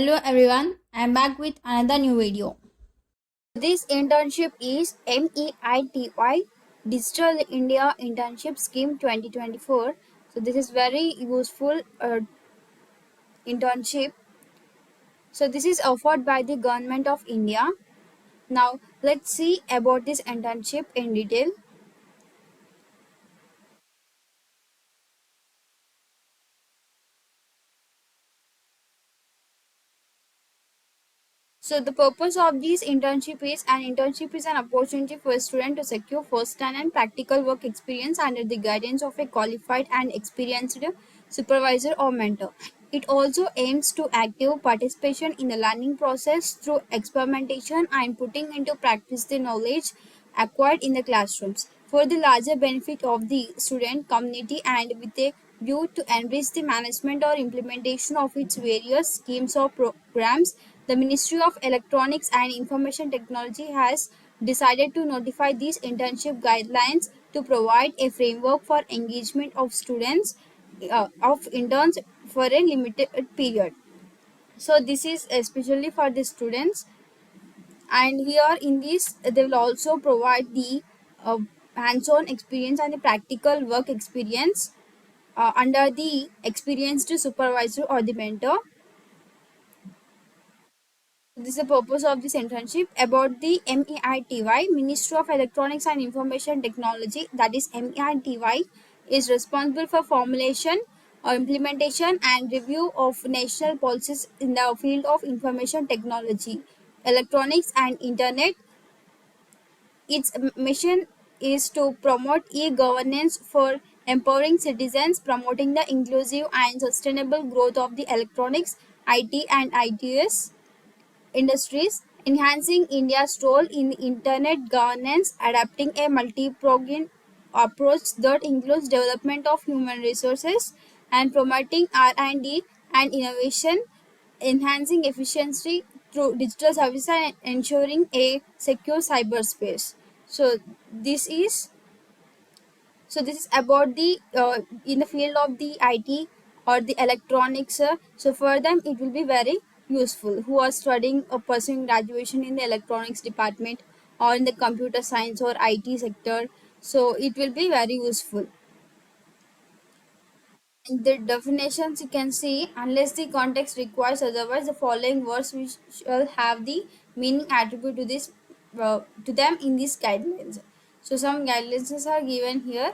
Hello everyone, I am back with another new video. This internship is MEITY Digital India Internship Scheme 2024. So this is very useful internship. So this is offered by the government of India. Now let's see about this internship in detail. So the purpose of this internship is an opportunity for a student to secure first-hand and practical work experience under the guidance of a qualified and experienced supervisor or mentor. It also aims to active participation in the learning process through experimentation and putting into practice the knowledge acquired in the classrooms for the larger benefit of the student community and with a view to enrich the management or implementation of its various schemes or programs. The Ministry of Electronics and Information Technology has decided to notify these internship guidelines to provide a framework for engagement of students of interns for a limited period. So this is especially for the students, and here in this they will also provide the uh, hands-on experience and the practical work experience under the experienced supervisor or the mentor. This is the purpose of this internship about the MEITY, Ministry of Electronics and Information Technology, that is MEITY, is responsible for formulation, implementation and review of national policies in the field of information technology, electronics and internet. Its mission is to promote e-governance for empowering citizens, promoting the inclusive and sustainable growth of the electronics, IT and ITS industries, enhancing India's role in internet governance, adapting a multi-pronged approach that includes development of human resources and promoting R&D and innovation, enhancing efficiency through digital services and ensuring a secure cyberspace. So this is this is about the in the field of the IT or the electronics. So for them it will be very useful who are studying or pursuing graduation in the electronics department or in the computer science or IT sector. So it will be very useful. In the definitions you can see, unless the context requires otherwise, the following words which shall have the meaning attribute to this to them in these guidelines. So some guidelines are given here.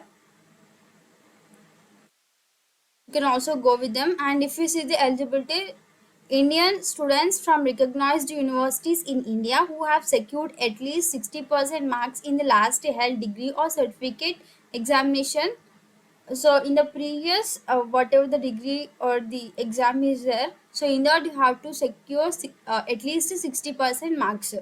You can also go with them. And if you see the eligibility, Indian students from recognized universities in India who have secured at least 60% marks in the last held degree or certificate examination. So in the previous whatever the degree or the exam is there, so in that you have to secure at least 60% marks,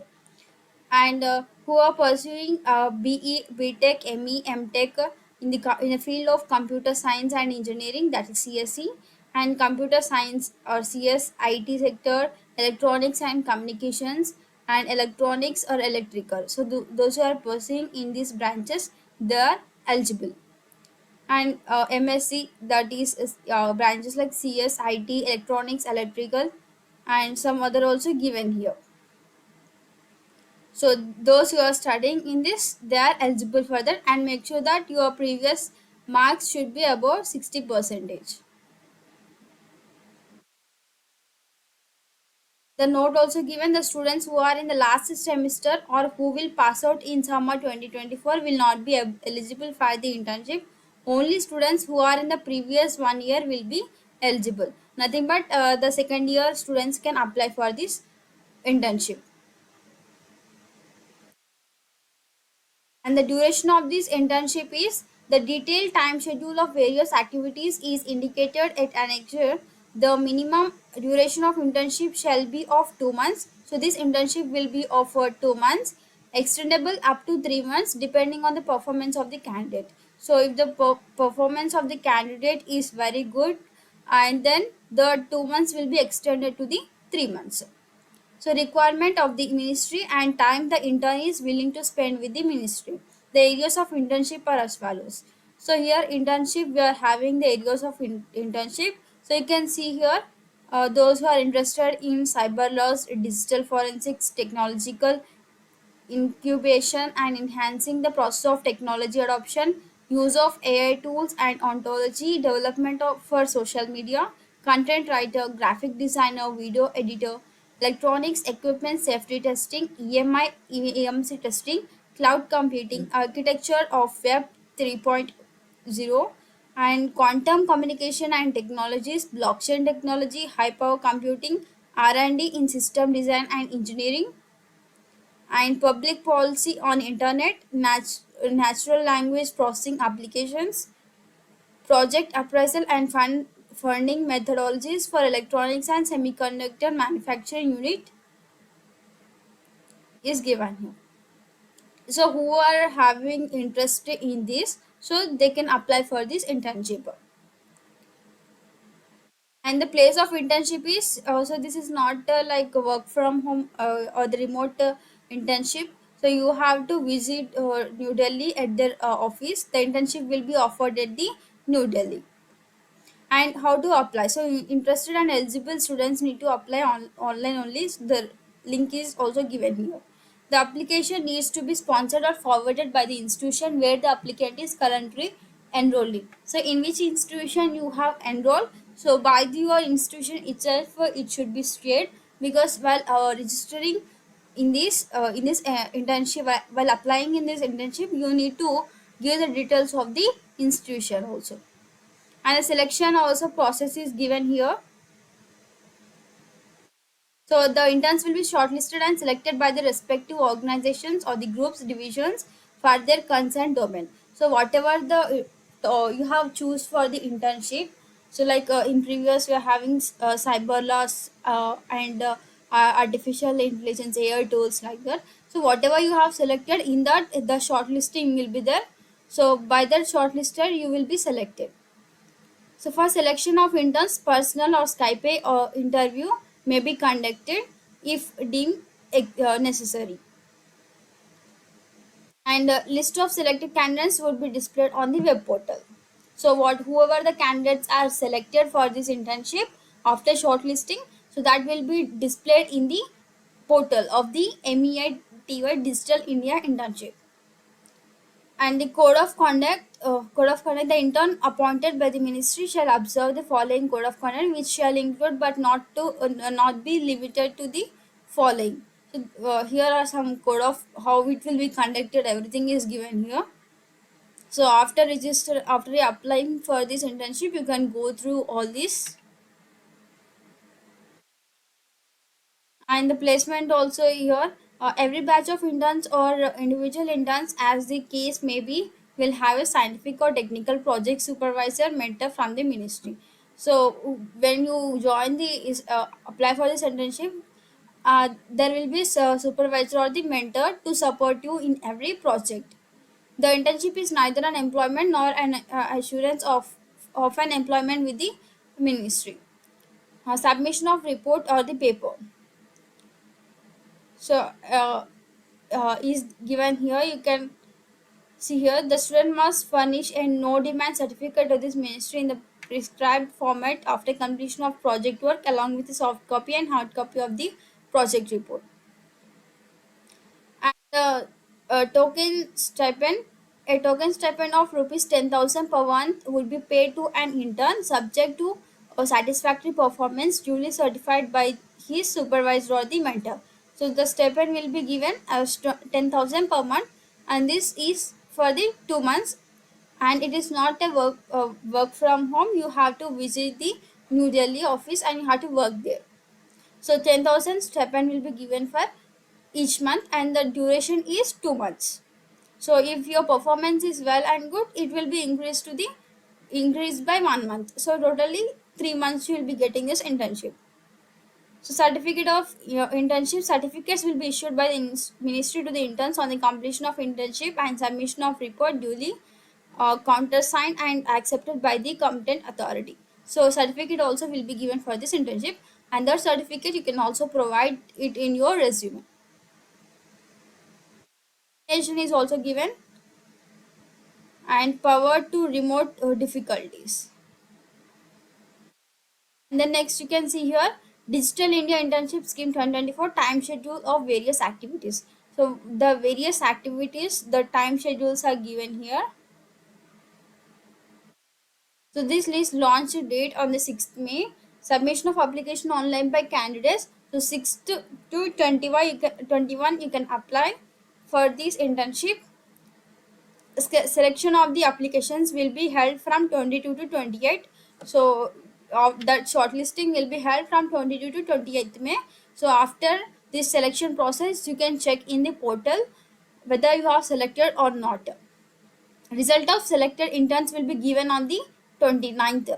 and who are pursuing BE, BTech, ME, MTech in the field of computer science and engineering, that is CSE, and computer science or CS, IT sector, electronics and communications, and electronics or electrical. So those who are pursuing in these branches, they are eligible. And MSc, that is branches like CS, IT, electronics, electrical, and some other also given here. So those who are studying in this, they are eligible for that, and make sure that your previous marks should be above 60 percentage. The note also given, the students who are in the last semester or who will pass out in summer 2024 will not be eligible for the internship. Only students who are in the previous 1 year will be eligible. Nothing but the second year students can apply for this internship. And the duration of this internship is, the detailed time schedule of various activities is indicated at annexure. The minimum duration of internship shall be of 2 months. So this internship will be of for 2 months, extendable up to 3 months depending on the performance of the candidate. So if the performance of the candidate is very good, and then the 2 months will be extended to the 3 months. So requirement of the ministry and time the intern is willing to spend with the ministry. The areas of internship are as follows. So here internship, we are having the areas of internship. So you can see here those who are interested in cyber laws, digital forensics, technological incubation, and enhancing the process of technology adoption, use of AI tools and ontology, development for social media, content writer, graphic designer, video editor, electronics equipment safety testing, EMC testing, cloud computing, architecture of Web 3.0, and quantum communication and technologies, blockchain technology, high power computing, R&D in system design and engineering, and public policy on internet, natural language processing applications, project appraisal and funding methodologies for electronics and semiconductor manufacturing unit is given here. So who are having interest in this, so they can apply for this internship. And the place of internship is so this is not like a work from home or the remote internship. So you have to visit New Delhi at their office. The internship will be offered at the New Delhi. And how to apply, so interested and eligible students need to apply online only. So the link is also given here. The application needs to be sponsored or forwarded by the institution where the applicant is currently enrolled in. So in which institution you have enrolled, so by your institution itself it should be shared, because while registering in this internship, while applying in this internship, you need to give the details of the institution also. And the selection also process is given here. So the interns will be shortlisted and selected by the respective organizations or the groups divisions for their concerned domain. So whatever the you have choose for the internship, so like in previous we are having cyber laws artificial intelligence, AI tools, like that. So whatever you have selected in that, the shortlisting will be there. So by that shortlisted you will be selected. So for selection of interns, personal or Skype or interview may be conducted if deemed necessary. And list of selected candidates would be displayed on the web portal. So what whoever the candidates are selected for this internship after shortlisting, so that will be displayed in the portal of the MEITY Digital India Internship. And the code of conduct, the intern appointed by the ministry shall observe the following code of conduct, which shall include but not be limited to the following. So here are some code of how it will be conducted, everything is given here. So after applying for this internship, you can go through all this. And the placement also here, every batch of interns or individual interns, as the case may be, will have a scientific or technical project supervisor mentor from the ministry. So when you join the apply for this internship, there will be supervisor or the mentor to support you in every project. The internship is neither an employment nor an assurance of an employment with the ministry. Submission of report or the paper, so is given here. You can see here, the student must furnish a no demand certificate to this ministry in the prescribed format after completion of project work, along with a soft copy and hard copy of the project report. And a token stipend of rupees 10,000 per month will be paid to an intern, subject to a satisfactory performance duly certified by his supervisor or the mentor. So the stipend will be given as 10,000 per month, and this is for the 2 months. And it is not a work from home. You have to visit the New Delhi office and you have to work there. So 10,000 stipend will be given for each month, and the duration is 2 months. So if your performance is well and good, it will be increased by 1 month. So totally 3 months you will be getting this internship. So certificate of your internship certificates will be issued by the ministry to the interns on the completion of internship and submission of report duly countersigned and accepted by the competent authority. So certificate also will be given for this internship, and that certificate you can also provide it in your resume. Education is also given, and power to remote difficulties. And then next you can see here Digital India Internship Scheme 2024 time schedule of various activities. So the various activities, the time schedules are given here. So this list launched date on the 6th May. Submission of application online by candidates. So 6th to 21 you can apply for this internship. Selection of the applications will be held from 22 to 28. So that shortlisting will be held from 22 to 28th May. So after this selection process, you can check in the portal whether you are selected or not. Result of selected interns will be given on the 29th.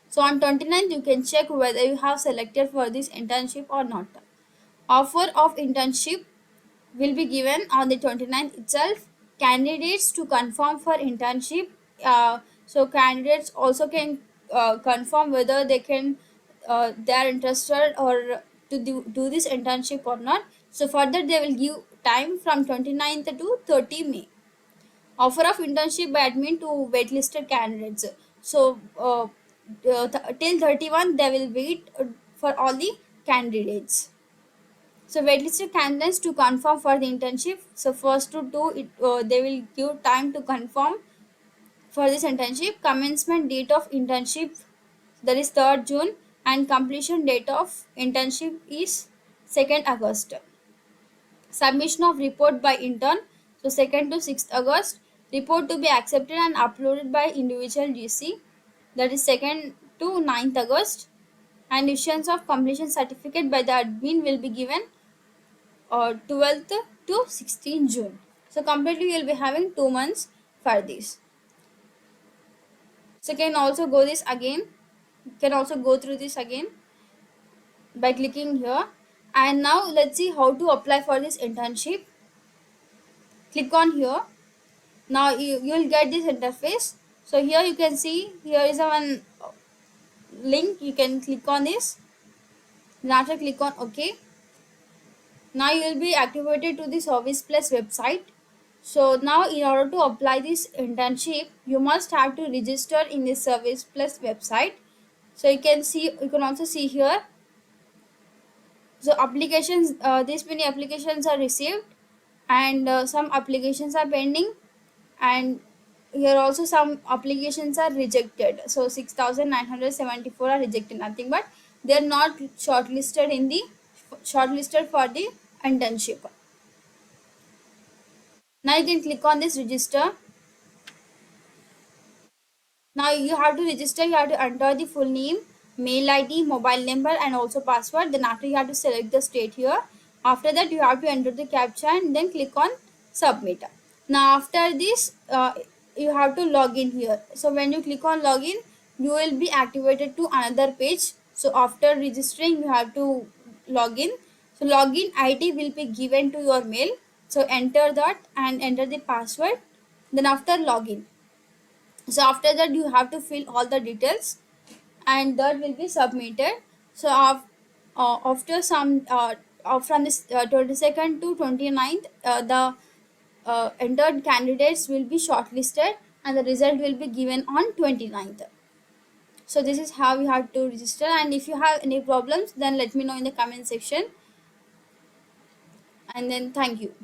So on 29th, you can check whether you have selected for this internship or not. Offer of internship will be given on the 29th itself. Candidates to confirm for internship. So candidates also can confirm whether they are interested or to do this internship or not. So further they will give time from 29th to 30 May. Offer of internship by admin to waitlisted candidates. So till 31 they will wait for all the candidates. So waitlisted candidates to confirm for the internship. So first to do it, they will give time to confirm for this internship. Commencement date of internship, that is 3rd June, and completion date of internship is 2nd August. Submission of report by intern, so 2nd to 6th August. Report to be accepted and uploaded by individual GC, that is 2nd to 9th August. And issuance of completion certificate by the admin will be given 12th to 16 June. So completely you will be having 2 months for this. So can also go this again. Can also go through this again by clicking here. And now let's see how to apply for this internship. Click on here. Now you will get this interface. So here you can see here is a one link. You can click on this. Then after click on OK. Now you will be activated to the Service Plus website. So now in order to apply this internship, you must have to register in the Service Plus website. So you can also see here. So applications, this many applications are received, and some applications are pending, and here also some applications are rejected. So 6,974 are rejected, nothing but they are not shortlisted for the internship. Now you can click on this register. Now you have to register. You have to enter the full name, mail ID, mobile number, and also password. Then after you have to select the state here. After that you have to enter the captcha and then click on submit. Now after this you have to log in here. So when you click on login, you will be activated to another page. So after registering you have to log in. So login ID will be given to your mail. So enter that and enter the password. Then after login, so after that you have to fill all the details and that will be submitted. So after some from this 22nd to 29th, the entered candidates will be shortlisted and the result will be given on 29th. So this is how you have to register, and if you have any problems then let me know in the comment section, and then thank you.